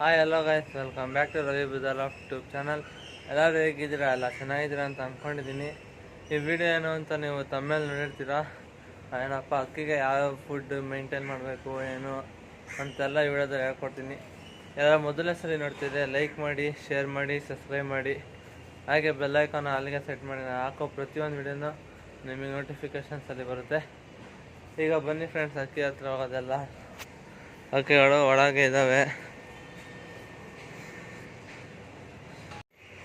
Hi hello guys, welcome back to Ravi Budar YouTube channel. ಎಲ್ಲರೂ ಹೇಗಿದ್ದೀರಾ? ಎಲ್ಲ ಚೆನ್ನಾಗಿದ್ದೀರಾ ಅಂತ ಅಂದ್ಕೊಂಡಿದ್ದೀನಿ. ಈ ವಿಡಿಯೋ ಏನು ಅಂತ ನೀವು ತಮ್ಮೇಲೆ ನೋಡಿರ್ತೀರಾ. ಏನಪ್ಪ ಅಕ್ಕಿಗೆ ಯಾವ್ಯಾವ ಫುಡ್ ಮೇಂಟೈನ್ ಮಾಡಬೇಕು ಏನು ಅಂತೆಲ್ಲ ಈ ವಿಡಿಯೋದಲ್ಲಿ ಹೇಳ್ಕೊಡ್ತೀನಿ. ಎಲ್ಲ ಮೊದಲನೇ ಸರಿ ನೋಡ್ತಿದ್ರೆ ಲೈಕ್ ಮಾಡಿ, ಶೇರ್ ಮಾಡಿ, ಸಬ್ಸ್ಕ್ರೈಬ್ ಮಾಡಿ, ಹಾಗೆ ಬೆಲ್ಲೈಕಾನ ಅಲ್ಲಿಗೆ ಸೆಟ್ ಮಾಡಿ. ನಾನು ಹಾಕೋ ಪ್ರತಿಯೊಂದು ವಿಡಿಯೋನೂ ನಿಮಗೆ ನೋಟಿಫಿಕೇಷನ್ಸಲ್ಲಿ ಬರುತ್ತೆ. ಈಗ ಬನ್ನಿ ಫ್ರೆಂಡ್ಸ್, ಅಕ್ಕಿ ಹತ್ರ ಹೋಗೋದೆಲ್ಲ. ಅಕ್ಕಿಗಳು ಒಳಗೆ ಇದ್ದಾವೆ.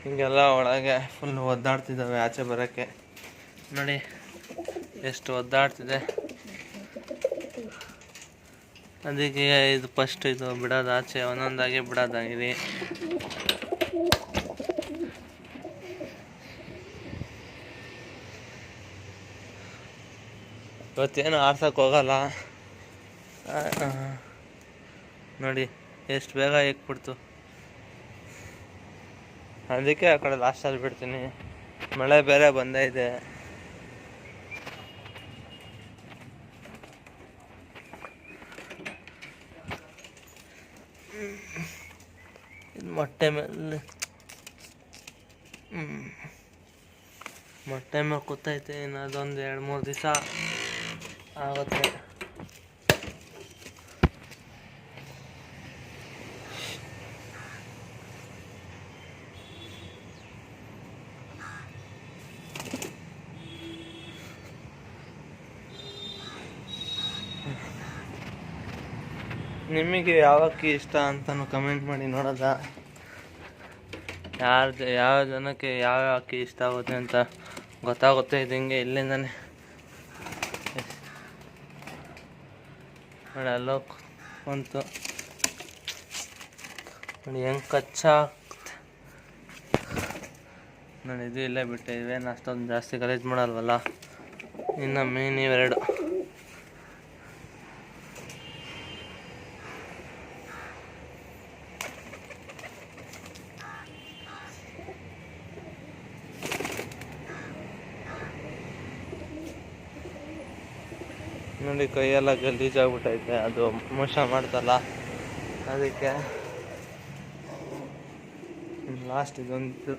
ಹಿಂಗೆಲ್ಲ ಒಳಗೆ ಫುಲ್ ಒದ್ದಾಡ್ತಿದ್ದಾವೆ ಆಚೆ ಬರೋಕ್ಕೆ. ನೋಡಿ ಎಷ್ಟು ಒದ್ದಾಡ್ತಿದೆ. ಅದಕ್ಕೆ ಇದು ಫಸ್ಟ್ ಇದು ಬಿಡೋದು, ಆಚೆ ಒಂದೊಂದಾಗಿ ಬಿಡೋದಾಗಿದೆ. ಇವತ್ತೇನು ಆರ್ಸೋಕೆ ಹೋಗಲ್ಲ. ನೋಡಿ ಎಷ್ಟು ಬೇಗ ಇಕ್ಬಿಡ್ತು. ಅದಕ್ಕೆ ಆ ಕಡೆ ಲಾಸ್ಟಲ್ಲಿ ಬಿಡ್ತೀನಿ. ಮಳೆ ಬೇರೆ ಬಂದೈತೆ. ಇದು ಮೊಟ್ಟೆ ಮೇಲೆ ಕೂತೈತೆ. ಇನ್ನು ಅದೊಂದು 2-3 ದಿವಸ ಆಗುತ್ತೆ. ನಿಮಗೆ ಯಾವ ಅಕ್ಕಿ ಇಷ್ಟ ಅಂತಲೂ ಕಮೆಂಟ್ ಮಾಡಿ ನೋಡೋದ. ಯಾವ ಜನಕ್ಕೆ ಯಾವ್ಯಾವ ಅಕ್ಕಿ ಇಷ್ಟ ಆಗುತ್ತೆ ಅಂತ ಗೊತ್ತಾಗುತ್ತೆ. ಇದು ಹಿಂಗೆ ಇಲ್ಲಿಂದನೇ ನೋಡಿ ಅಲ್ಲೋ ಬಂತು. ನೋಡಿ ಹೆಂಗೆ ಕಚ್ಚಾ ನೋಡಿ. ಇದು ಇಲ್ಲೇ ಬಿಟ್ಟೆ. ಇವೇನು ಅಷ್ಟೊಂದು ಜಾಸ್ತಿ ಗಲೀಜು ಮಾಡಲ್ವಲ್ಲ. ಇನ್ನು ಮೇನ್ ಇವೆರಡು. ನೋಡಿ ಕೈಯೆಲ್ಲ ಗಲೀಜಾಗ್ಬಿಟ್ಟೈತೆ. ಅದು ಮೋಸ ಮಾಡ್ತಲ್ಲ, ಅದಕ್ಕೆ ಲಾಸ್ಟ್ ಇದೊಂದು.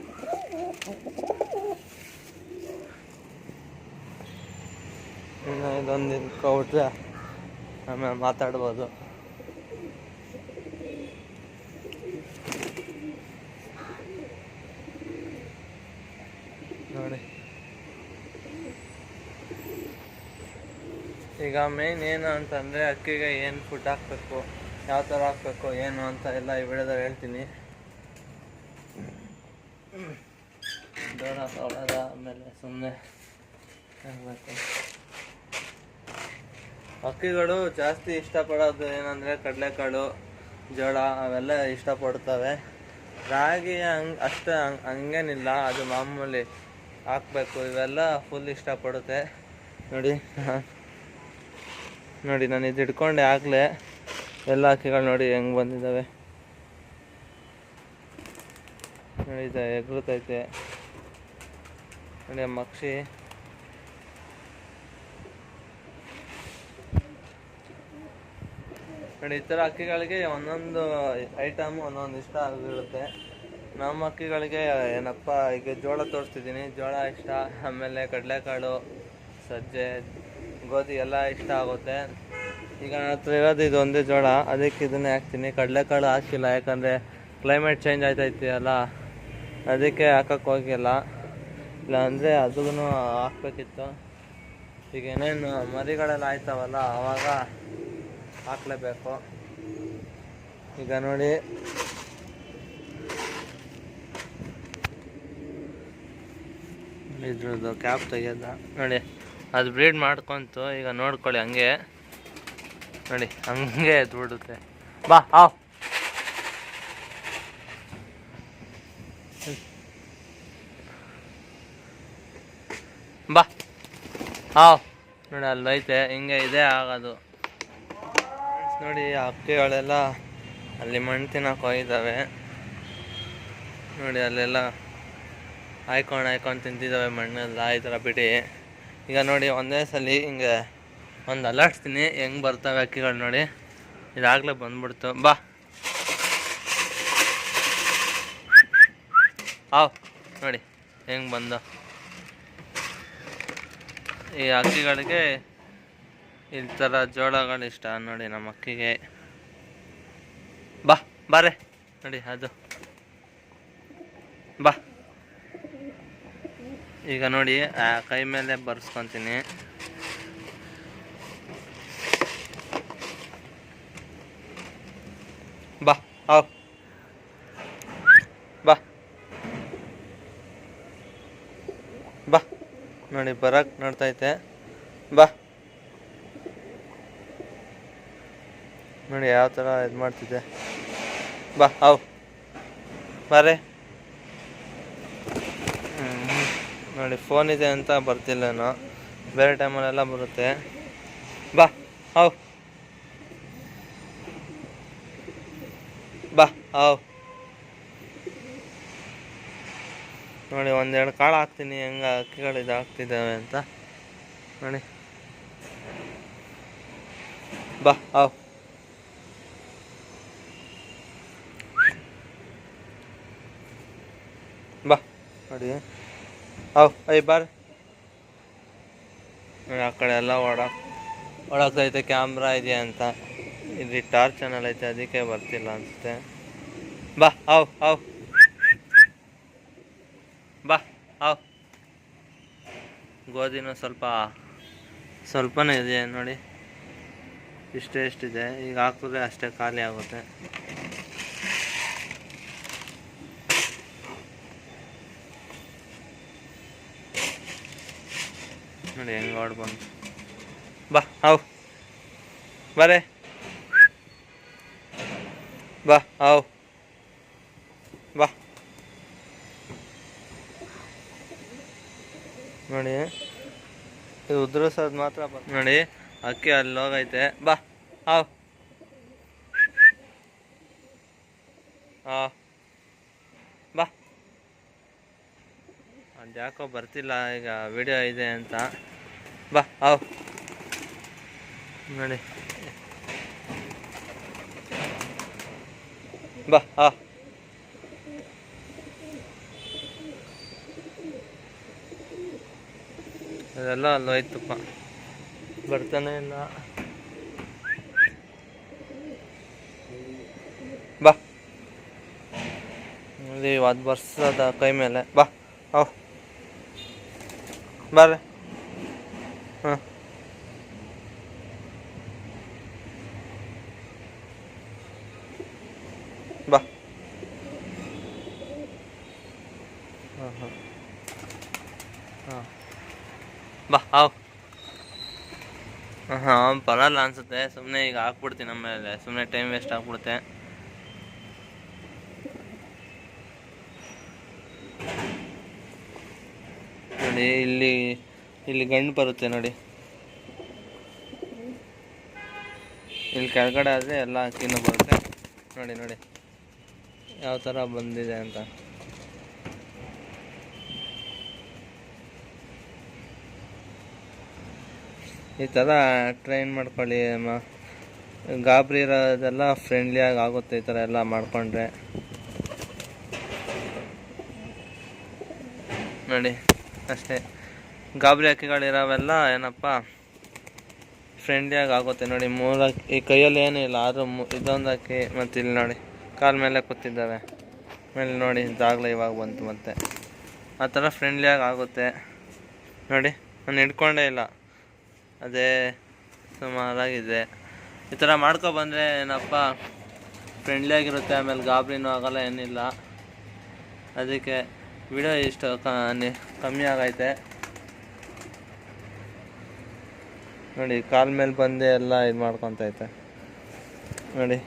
ಇನ್ನು ಇದೊಂದು ಇಟ್ಕೊಬಿಟ್ರೆ ಆಮೇಲೆ ಮಾತಾಡ್ಬೋದು. ನೋಡಿ ಈಗ ಮೇನ್ ಏನು ಅಂತಂದರೆ ಅಕ್ಕಿಗೆ ಏನು ಫುಡ್ ಹಾಕಬೇಕು, ಯಾವ ಥರ ಹಾಕಬೇಕು ಏನು ಅಂತ ಎಲ್ಲ ಈ ವಿಡಿಯೋದಲ್ಲಿ ಹೇಳ್ತೀನಿ. ದೂರ ತೊಗೊಳೋದ ಆಮೇಲೆ ಸುಮ್ಮನೆ ಆಗಬೇಕು. ಅಕ್ಕಿಗಳು ಜಾಸ್ತಿ ಇಷ್ಟಪಡೋದು ಏನಂದರೆ ಕಡಲೆಕಾಳು, ಜೋಳ ಅವೆಲ್ಲ ಇಷ್ಟಪಡ್ತವೆ. ರಾಗಿ ಅಷ್ಟು ಹಂಗೇನಿಲ್ಲ, ಅದು ಮಾಮೂಲಿ ಹಾಕಬೇಕು. ಇವೆಲ್ಲ ಫುಲ್ ಇಷ್ಟಪಡುತ್ತೆ. ನೋಡಿ ನಾನು ಇದು ಹಿಡ್ಕೊಂಡೆ ಆಗಲೇ ಎಲ್ಲ ಅಕ್ಕಿಗಳು ನೋಡಿ ಹೆಂಗೆ ಬಂದಿದ್ದಾವೆ. ನೋಡಿ ಇದು ಎಗರುತ್ತೈತೆ. ನೋಡಿ ಮಕ್ಷಿ ನೋಡಿ. ಈ ಥರ ಅಕ್ಕಿಗಳಿಗೆ ಒಂದೊಂದು ಐಟಮು ಒಂದೊಂದು ಇಷ್ಟ ಆಗಿರುತ್ತೆ. ನಮ್ಮ ಅಕ್ಕಿಗಳಿಗೆ ಏನಪ್ಪ, ಈಗ ಜೋಳ ತೋರಿಸ್ತಿದ್ದೀನಿ, ಜೋಳ ಇಷ್ಟ. ಆಮೇಲೆ ಕಡಲೆಕಾಳು, ಸಜ್ಜೆ, ಗೋಧಿ ಎಲ್ಲ ಇಷ್ಟ ಆಗುತ್ತೆ. ಈಗ ನನ್ನ ಹತ್ರ ಇರೋದು ಇದು ಒಂದೇ ಜೋಳ, ಅದಕ್ಕೆ ಇದನ್ನೇ ಹಾಕ್ತೀನಿ. ಕಡಲೆಕಾಳು ಹಾಕಿಲ್ಲ, ಯಾಕಂದರೆ ಕ್ಲೈಮೇಟ್ ಚೇಂಜ್ ಆಯ್ತೈತಿ ಅಲ್ಲ, ಅದಕ್ಕೆ ಹಾಕೋಕ್ಕೆ ಹೋಗಿಲ್ಲ. ಇಲ್ಲ ಅಂದರೆ ಅದೂ ಹಾಕ್ಬೇಕಿತ್ತು. ಈಗ ಏನೇನು ಮರಿಗಳೆಲ್ಲ ಆಯ್ತಾವಲ್ಲ, ಆವಾಗ ಹಾಕ್ಲೇಬೇಕು. ಈಗ ನೋಡಿ ಇದ್ರದ್ದು ಕ್ಯಾಪ್ ತೆಗೆಯೋದ ನೋಡಿ. ಅದು ಬ್ರೀಡ್ ಮಾಡ್ಕೊಂತು. ಈಗ ನೋಡ್ಕೊಳ್ಳಿ ಹಂಗೆ ನೋಡಿ, ಹಂಗೆ ಎದ್ಬಿಡುತ್ತೆ. ಬಾ ಆವ್ ಬಾ ಆವ್ ನೋಡಿ, ಅಲ್ಲೈತೆ. ಹಿಂಗೆ ಇದೆ ಆಗೋದು ನೋಡಿ. ಅಕ್ಕಿಗಳೆಲ್ಲ ಅಲ್ಲಿ ಮಣ್ಣು ತಿನ್ನೋಕೆ ಹೋಗಿದ್ದಾವೆ ನೋಡಿ. ಅಲ್ಲೆಲ್ಲ ಹಾಯ್ಕೊಂಡು ತಿಂತಿದ್ದಾವೆ ಮಣ್ಣೆಲ್ಲ. ಈ ಥರ ಬಿಡಿ. ಈಗ ನೋಡಿ ಒಂದೇ ಸಲ ಹಿಂಗೆ ಒಂದು ಅಲ್ಲಾಡ್ಸ್ತೀನಿ, ಹೆಂಗೆ ಬರ್ತವೆ ಅಕ್ಕಿಗಳು ನೋಡಿ. ಇದಾಗಲೇ ಬಂದ್ಬಿಡ್ತು. ಬಾ ಹಾವ್ ನೋಡಿ ಹೆಂಗೆ ಬಂದು. ಈ ಅಕ್ಕಿಗಳಿಗೆ ಈ ಥರ ಜೋಳಗಳು ಇಷ್ಟ ನೋಡಿ ನಮ್ಮ ಅಕ್ಕಿಗೆ. ಬಾರೆ ನೋಡಿ ಅದು ಬಾ. ಈಗ ನೋಡಿ ಆ ಕೈ ಮೇಲೆ ಬರ್ಸ್ಕೊತೀನಿ. ಬಾ ಹಾವ್ ಬಾ ಬಾ ನೋಡಿ ಬರಕ್ಕೆ ನೋಡ್ತೈತೆ. ಬಾ ನೋಡಿ ಯಾವ ಥರ ಇದು ಮಾಡ್ತಿದ್ದೆ. ಬಾ ಹಾವ್ ಬಾರೆ. ನೋಡಿ ಫೋನ್ ಇದೆ ಅಂತ ಬರ್ತಿಲ್ಲನೋ, ಬೇರೆ ಟೈಮಲ್ಲೆಲ್ಲ ಬರುತ್ತೆ. ಬಾ ಹಾವ್ ಬಾ ಹಾವ್ ನೋಡಿ ಒಂದೆರಡು ಕಾಳು ಹಾಕ್ತೀನಿ ಹೆಂಗೆ ಅಕ್ಕಿಗಳು ಇದು ಹಾಕ್ತಿದ್ದಾವೆ ಅಂತ ನೋಡಿ. ಬಾ ಹಾವ್ ಬಾ ನೋಡಿ ಹಾವ್ ಬಾರ್ ನೋಡಿ. ಆ ಕಡೆ ಎಲ್ಲ ಓಡಾಕ್ತೈತೆ ಕ್ಯಾಮ್ರಾ ಇದೆಯಾ ಅಂತ. ಇಲ್ಲಿ ಟಾರ್ಚ್ ಚಾನಲ್ ಐತೆ ಅದಕ್ಕೆ ಬರ್ತಿಲ್ಲ ಅನಿಸುತ್ತೆ. ಬಾ ಹಾವ್ ಹಾವ್ ಬಾ ಹಾವ್. ಗೋಧಿನೂ ಸ್ವಲ್ಪನೇ ಇದೆ ನೋಡಿ, ಎಷ್ಟಿದೆ. ಈಗ ಹಾಕಿದ್ರೆ ಅಷ್ಟೇ ಖಾಲಿ ಆಗುತ್ತೆ. ನೋಡಿ ಹೆಂಗೆ ಓಡ್ ಬಂದು. ಬಾ ಹಾವ್ ಬಾರೆ. ಬಾ ಹಾವ್ ಬಾ ನೋಡಿ. ಇದು ಉದ್ರಸೋದು ಮಾತ್ರ ನೋಡಿ. ಅಕ್ಕಿ ಅಲ್ಲಿ ಹೋಗೈತೆ. ಬಾ ಹಾವ್ ಹಾವ್ ಬಾ. ಅದು ಯಾಕೋ ಬರ್ತಿಲ್ಲ, ಈಗ ವಿಡಿಯೋ ಇದೆ ಅಂತ. ಬಾ ಹಾವ್ ನೋಡಿ. ಬಾ ಹಾವ್ ಅದೆಲ್ಲ ಅಲ್ಲೋಯ್ತಪ್ಪ, ಬರ್ತಾನೆ ಇಲ್ಲ. ಬಾ ನೋಡಿ ಅದು ಬರ್ಸದ ಕೈ ಮೇಲೆ. ಬಾ ಹಾವ್ ಬಾರೆ. ಹಾಂ ಬಾ ಹಾಂ ಹಾಂ ಹಾಂ ಬಾ ಹಾವ್. ಹಾಂ ಬರಲ್ಲ ಅನ್ಸುತ್ತೆ, ಸುಮ್ಮನೆ ಈಗ ಹಾಕ್ಬಿಡ್ತೀನಿ. ಆಮೇಲೆ ಸುಮ್ಮನೆ ಟೈಮ್ ವೇಸ್ಟ್ ಆಗ್ಬಿಡುತ್ತೆ. ನೋಡಿ ಇಲ್ಲಿ ಗಂಡು ಬರುತ್ತೆ ನೋಡಿ. ಇಲ್ಲಿ ಕೆಳಗಡೆ ಆದರೆ ಎಲ್ಲ ಅಕ್ಕಿನೂ ಬರುತ್ತೆ ನೋಡಿ. ನೋಡಿ ಯಾವ ಥರ ಬಂದಿದೆ ಅಂತ. ಈ ಥರ ಟ್ರೈನ್ ಮಾಡ್ಕೊಳ್ಳಿ ಅಮ್ಮ. ಗಾಬರಿ ಇರೋದೆಲ್ಲ ಫ್ರೆಂಡ್ಲಿಯಾಗಿ ಆಗುತ್ತೆ ಈ ಥರ ಎಲ್ಲ ಮಾಡಿಕೊಂಡ್ರೆ ನೋಡಿ. ಅಷ್ಟೇ, ಗಾಬರಿ ಅಕ್ಕಿಗಳಿರೋವೆಲ್ಲ ಏನಪ್ಪ ಫ್ರೆಂಡ್ಲಿಯಾಗಿ ಆಗುತ್ತೆ ನೋಡಿ. ಈ ಕೈಯಲ್ಲಿ ಏನೂ ಇಲ್ಲ, ಆದರೂ ಇದೊಂದು ಅಕ್ಕಿ ಮತ್ತು ಇಲ್ಲಿ ನೋಡಿ ಕಾಲ ಮೇಲೆ ಕೂತಿದ್ದಾವೆ. ಮೇಲೆ ನೋಡಿ ಜಾಗಲ ಇವಾಗ ಬಂತು ಮತ್ತೆ. ಆ ಥರ ಫ್ರೆಂಡ್ಲಿಯಾಗಿ ಆಗುತ್ತೆ ನೋಡಿ. ನಾನು ಹಿಡ್ಕೊಂಡೇ ಇಲ್ಲ, ಅದೇ ಸುಮಾರಾಗಿದೆ. ಈ ಥರ ಮಾಡ್ಕೊಬಂದರೆ ಏನಪ್ಪ ಫ್ರೆಂಡ್ಲಿಯಾಗಿರುತ್ತೆ. ಆಮೇಲೆ ಗಾಬರಿನೂ ಆಗೋಲ್ಲ, ಏನಿಲ್ಲ. ಅದಕ್ಕೆ ವಿಡಿಯೋ ಇಷ್ಟು ಕಮ್ಮಿ ಆಗೈತೆ ನೋಡಿ. ಕಾಲ ಮೇಲೆ ಬಂದು ಎಲ್ಲ ಇದು ಮಾಡ್ಕೊತೈತೆ ನೋಡಿ.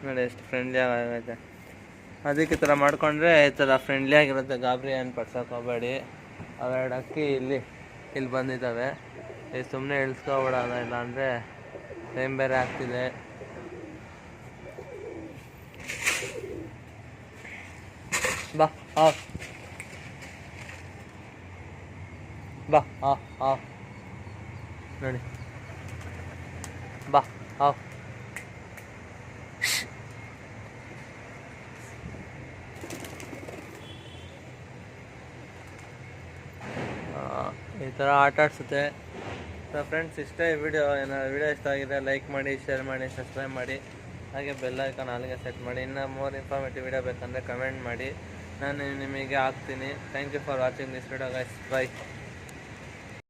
ನೋಡಿ ಎಷ್ಟು ಫ್ರೆಂಡ್ಲಿಯಾಗಿ ಆಗೈತೆ. ಅದಕ್ಕೆ ಈ ಥರ ಮಾಡಿಕೊಂಡ್ರೆ ಈ ಥರ ಫ್ರೆಂಡ್ಲಿಯಾಗಿರುತ್ತೆ. ಗಾಬರಿ ಏನು ಪಡ್ಸೋಕೆ ಹೋಗಬೇಡಿ. ಅವೆರಡು ಅಕ್ಕಿ ಇಲ್ಲಿ ಬಂದಿದ್ದಾವೆ. ಈಗ ಸುಮ್ಮನೆ ಇಳಿಸ್ಕೊಬಿಡೋಣ, ಇಲ್ಲ ಅಂದರೆ ಟೈಮ್ ಬೇರೆ ಆಗ್ತಿದೆ. ಬಾ ಹಾವ್ ಬಾ ಹಾವ್ ನೋಡಿ. ಬಾ ಹಾವ್ ಈ ಥರ ಆಟ ಆಡಿಸುತ್ತೆ. ಸೊ ಫ್ರೆಂಡ್ಸ್, ಇಷ್ಟೇ ವಿಡಿಯೋ. ಏನಾದ್ರು ವಿಡಿಯೋ ಇಷ್ಟ ಆಗಿದೆ ಲೈಕ್ ಮಾಡಿ, ಶೇರ್ ಮಾಡಿ, ಸಬ್ಸ್ಕ್ರೈಬ್ ಮಾಡಿ, ಹಾಗೆ ಬೆಲ್ ಐಕಾನ್ ಅಲ್ಲಿಗೆ ಸೆಟ್ ಮಾಡಿ. ಇನ್ನು ಮೋರ್ ಇನ್ಫಾರ್ಮೇಟಿವ್ ವಿಡಿಯೋ ಬೇಕಂದರೆ ಕಮೆಂಟ್ ಮಾಡಿ, ನಾನು ನಿಮಗೆ ಹಾಕ್ತೀನಿ. Thank you for watching this video guys. By.